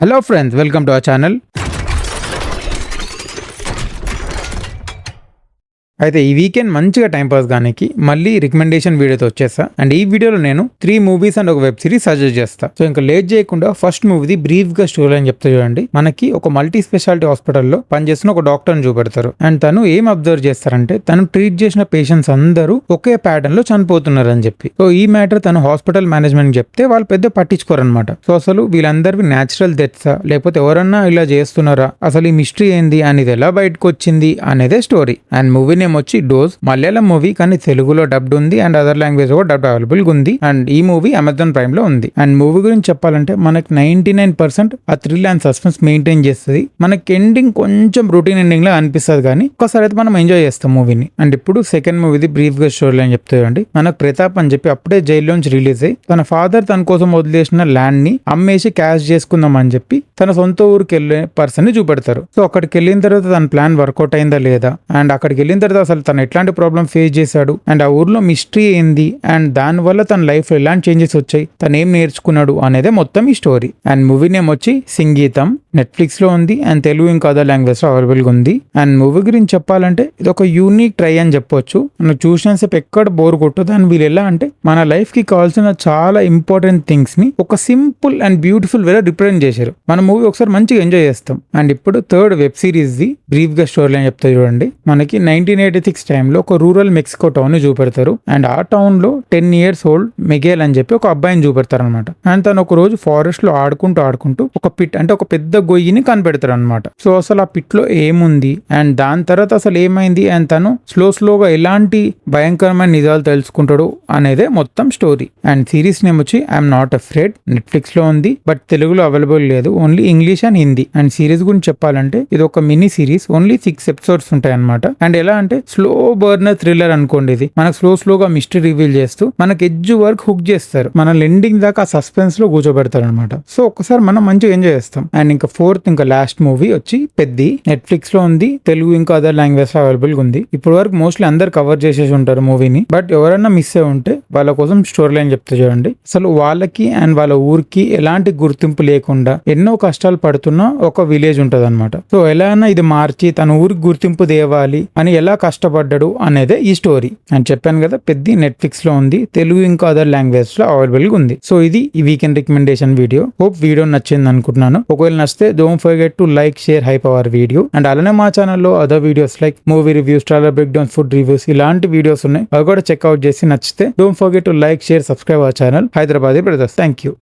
Hello friends, welcome to our channel. అయితే ఈ weekend మంచిగా టైం పాస్ గానికి మళ్ళీ రికమెండేషన్ వీడియోతో వచ్చేస్తా. అండ్ ఈ వీడియోలో నేను 3 మూవీస్ అండ్ ఒక వెబ్ సిరీస్ సజెస్ట్ చేస్తా. సో ఇంకా లేట్ చేయకుండా ఫస్ట్ మూవీది బ్రీఫ్ గా స్టోరీ అని చెప్తా చూడండి. మనకి ఒక మల్టీ స్పెషాలిటీ హాస్పిటల్లో పనిచేస్తున్న ఒక డాక్టర్ ని చూపెడతారు. అండ్ తను ఏం అబ్జర్వ్ చేస్తారంటే తను ట్రీట్ చేసిన పేషెంట్స్ అందరూ ఒకే ప్యాటర్న్ లో చనిపోతున్నారు అని చెప్పి. సో ఈ మ్యాటర్ తను హాస్పిటల్ మేనేజ్మెంట్ చెప్తే వాళ్ళు పెద్ద పట్టించుకోరనమాట. సో అసలు వీళ్ళందరివి న్యాచురల్ డెత్సా లేకపోతే ఎవరన్నా ఇలా చేస్తున్నారా, అసలు ఈ మిస్టరీ ఏంది అనేది ఎలా బయటకు వచ్చింది అనేదే స్టోరీ. అండ్ మూవీ వచ్చి డోజ్ మలయాళం మూవీ, కానీ తెలుగులో డబ్డ్ ఉంది అండ్ అదర్ లాంగ్వేజ్ కూడా డబ్డ్ అవైలబుల్ ఉంది. అండ్ ఈ మూవీ అమెజాన్ ప్రైమ్ లో ఉంది. అండ్ మూవీ గురించి చెప్పాలంటే మనకి 99% ఆ థ్రిల్ అండ్ సస్పెన్స్ మెయింటైన్ చేస్తుంది. మనకి ఎండింగ్ కొంచెం రొటీన్ ఎండింగ్ లా అనిపిస్తుంది, కానీ ఒకసారి అయితే మనం ఎంజాయ్ చేస్తాం మూవీని. అండ్ ఇప్పుడు సెకండ్ మూవీది బ్రీఫ్ గా స్టోరీ అని చెప్తాయండి. మనకు ప్రతాప్ అని చెప్పి అప్పుడే జైల్లోంచి రిలీజ్ అయ్యి తన ఫాదర్ తన కోసం వదిలేసిన ల్యాండ్ ని అమ్మేసి క్యాష్ చేసుకుందాం అని చెప్పి తన సొంత ఊరికి వెళ్ళే పర్సన్ ని చూపెడతారు. సో అక్కడికి వెళ్ళిన తర్వాత తన ప్లాన్ వర్కౌట్ అయిందా లేదా, అండ్ అక్కడికి వెళ్ళిన తర్వాత అసలు తను ఎట్లాంటి ప్రాబ్లమ్ ఫేస్ చేశాడు, అండ్ ఆ ఊర్లో మిస్టరీ ఏంది, అండ్ దాని వల్ల తన లైఫ్ లో ఎలాంటి చేంజెస్ వచ్చాయి, తను ఏం నేర్చుకున్నాడు అనేదే మొత్తం ఈ స్టోరీ. అండ్ మూవీ నేమ్ వచ్చి సంగీతం, నెట్ఫ్లిక్స్ లో ఉంది అండ్ తెలుగు ఇంకా అదర్ లాంగ్వేజ్ లో అవైలబుల్ గా ఉంది. అండ్ మూవీ గురించి చెప్పాలంటే ఇది ఒక యూనిక్ ట్రై అని చెప్పొచ్చు. మనం చూసిన సేపు ఎక్కడ బోర్ కొట్టదు. అండ్ వీళ్ళు ఎలా అంటే మన లైఫ్ కి కావాల్సిన చాలా ఇంపార్టెంట్ థింగ్స్ ని ఒక సింపుల్ అండ్ బ్యూటిఫుల్ వేలో రిప్రజెంట్ చేశారు. మన మూవీ ఒకసారి మంచిగా ఎంజాయ్ చేస్తాం. అండ్ ఇప్పుడు third web series the brief గా స్టోరీ అని చెప్తా చూడండి. మనకి 1986 టైంలో ఒక రూరల్ మెక్సికో టౌన్ ని చూపెడతారు. అండ్ ఆ టౌన్ లో 10 years old మిగేల్ అని చెప్పి ఒక అబ్బాయిని చూపెడతారు అనమాట. అండ్ తను ఒక రోజు ఫారెస్ట్ లో ఆడుకుంటూ ఒక పిట్ అంటే ఒక పెద్ద గొయ్యిని కనిపెడతారు అనమాట. సో అసలు ఆ పిట్ లో ఏముంది అండ్ దాని తర్వాత అసలు ఏమైంది అండ్ తను స్లోగా ఎలాంటి భయంకరమైన నిజాలు తెలుసుకుంటాడు అనేదే మొత్తం స్టోరీ. అండ్ సిరీస్ నేమ్ వచ్చి ఐఎమ్ నాట్ అఫ్రేడ్, నెట్ఫ్లిక్స్ లో ఉంది బట్ తెలుగులో అవైలబుల్ లేదు, only English and Hindi. And series గురించి చెప్పాలంటే ఇది ఒక మినీ సిరీస్, ఓన్లీ 6 episodes ఉంటాయి అనమాట. అండ్ ఎలా అంటే స్లో బర్నర్ థ్రిల్లర్ అనుకోండి. ఇది మనకు స్లోగా మిస్టరీ రివీల్ చేస్తూ మనకి ఎడ్జ్ వర్క్ హుక్ చేస్తారు, మన ఎండింగ్ దాకా ఆ సస్పెన్స్ లో కూర్చోబెడతారు అనమాట. సో ఒక్కసారి మనం మంచిగా ఎంజాయ్ చేస్తాం. అండ్ ఇంకా ఫోర్త్ ఇంకా లాస్ట్ మూవీ వచ్చి పెద్ది, నెట్ఫ్లిక్స్ లో ఉంది, తెలుగు ఇంకా అదర్ లాంగ్వేజ్ లో అవైలబుల్ గా ఉంది. ఇప్పుడు వరకు మోస్ట్లీ అందరు కవర్ చేసేసి ఉంటారు మూవీని, బట్ ఎవరైనా మిస్ అయి ఉంటే వాళ్ళ కోసం స్టోరీ లైన్ చెప్తే చూడండి. అసలు వాళ్ళకి అండ్ వాళ్ళ ఊరికి ఎలాంటి గుర్తింపు లేకుండా ఎన్నో కష్టాలు పడుతున్న ఒక విలేజ్ ఉంటది అనమాట. సో ఎలా అయినా ఇది మార్చి తన ఊరికి గుర్తింపు తేవాలి అని ఎలా కష్టపడ్డాడు అనేదే ఈ స్టోరీ. అండ్ చెప్పాను కదా పెద్ద నెట్ఫ్లిక్స్ లో ఉంది, తెలుగు ఇంకా అదర్ లాంగ్వేజ్ లో అవైలబుల్ గా ఉంది. సో ఇది ఈ weekend recommendation video. Hope video నచ్చింది అనుకుంటున్నాను. ఒకవేళ నచ్చితే don't forget to like, share, hype hour video. And అలానే మా ఛానల్లో other videos like movie reviews, trailer break downs, food reviews ఇలాంటి వీడియోస్ ఉన్నాయి. అవి కూడా చెక్అవుట్ చేసి నచ్చితే don't forget to like, share, subscribe our channel Hyderabadi brothers. Thank you.